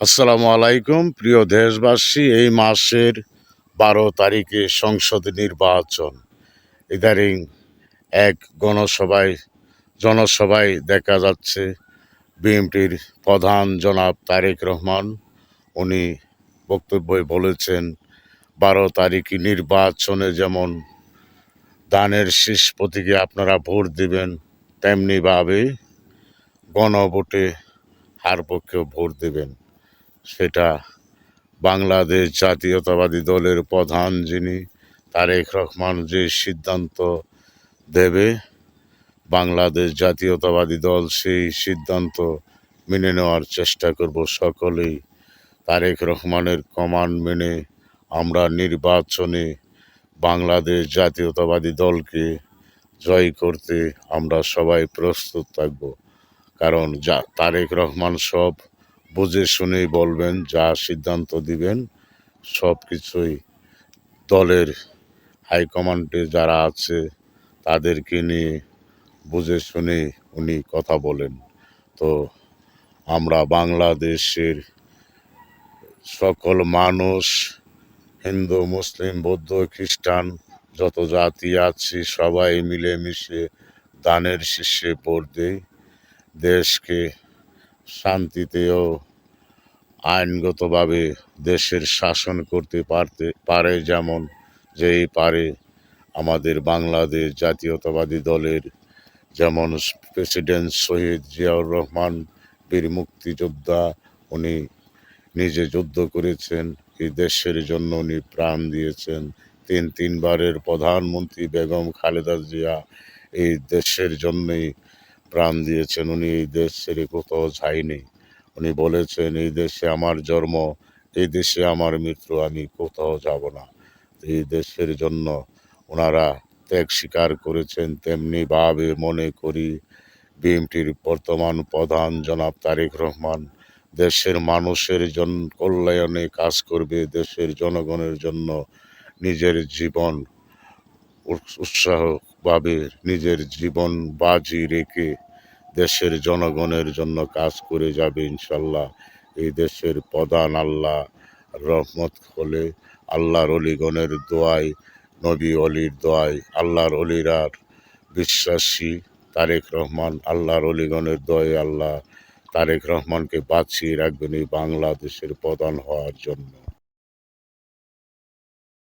আসসালামু আলাইকুম প্রিয় দেশবাসী। এই মাসের 12 তারিখে সংসদ নির্বাচন। ইদারিং এক জনসভায় দেখা যাচ্ছে বিএনপির প্রধান জনাব তারেক রহমান উনি বক্তব্যে বলেছেন 12 তারিখে নির্বাচনে যেমন দানের শীষ প্রতীকে আপনারা ভোট দিবেন, তেমনিভাবে গণভোটে হার পক্ষেও ভোট দেবেন। সেটা বাংলাদেশ জাতীয়তাবাদী দলের প্রধান যিনি তারেক রহমান যে সিদ্ধান্ত দেবে, বাংলাদেশ জাতীয়তাবাদী দল সেই সিদ্ধান্ত মেনে নেওয়ার চেষ্টা করব। সকলেই তারেক রহমানের কমান্ড মেনে আমরা নির্বাচনে বাংলাদেশ জাতীয়তাবাদী দলকে জয় করতে আমরা সবাই প্রস্তুত থাকব। কারণ তারেক রহমান সব বুঝে শুনেই বলবেন, যা সিদ্ধান্ত দিবেন সব কিছুই দলের হাইকমান্ডে যারা আছে তাদেরকে নিয়ে বুঝে শুনে উনি কথা বলেন। তো আমরা বাংলাদেশের সকল মানুষ, হিন্দু, মুসলিম, বৌদ্ধ, খ্রিস্টান যত জাতি আছে সবাই মিলেমিশে দানের শীর্ষে ভোট দেই। দেশকে শান্তিতে ও আইনগতভাবে দেশের শাসন করতে পারে, যেমন যেই পারে আমাদের বাংলাদেশ জাতীয়তাবাদী দলের যেমন প্রেসিডেন্ট শহীদ জিয়াউর রহমান, বীর মুক্তিযোদ্ধা। উনি নিজে যুদ্ধ করেছেন, এই দেশের জন্য উনি প্রাণ দিয়েছেন। তিনবারের প্রধানমন্ত্রী বেগম খালেদা জিয়া এই দেশের জন্যই প্রাণ দিয়েছেন। উনি এই দেশ ছেড়ে কোথাও যায়নি। উনি বলেছেন, এই দেশে আমার জন্ম, এই দেশে আমার মৃত্যু, আমি কোথাও যাব না। এই দেশের জন্য ওনারা ত্যাগ স্বীকার করেছেন। তেমনিভাবে মনে করি বিএনপির বর্তমান প্রধান জনাব তারেক রহমান দেশের মানুষের কল্যাণে কাজ করবে, দেশের জনগণের জন্য নিজের জীবন উৎসাহভাবে নিজের জীবন বাজি রেখে দেশের জনগণের জন্য কাজ করে যাবে ইনশাল্লাহ। এই দেশের প্রধান আল্লাহ রহমত হলে আল্লাহর অলিগণের দোয়ায়, নবী অলির দোয়ায়, আল্লাহর অলিরার বিশ্বাসী তারেক রহমান, আল্লাহর অলিগণের দোয়ায় আল্লাহ তারেক রহমানকে বাঁচিয়ে রাখবেন এই বাংলাদেশের প্রধান হওয়ার জন্য।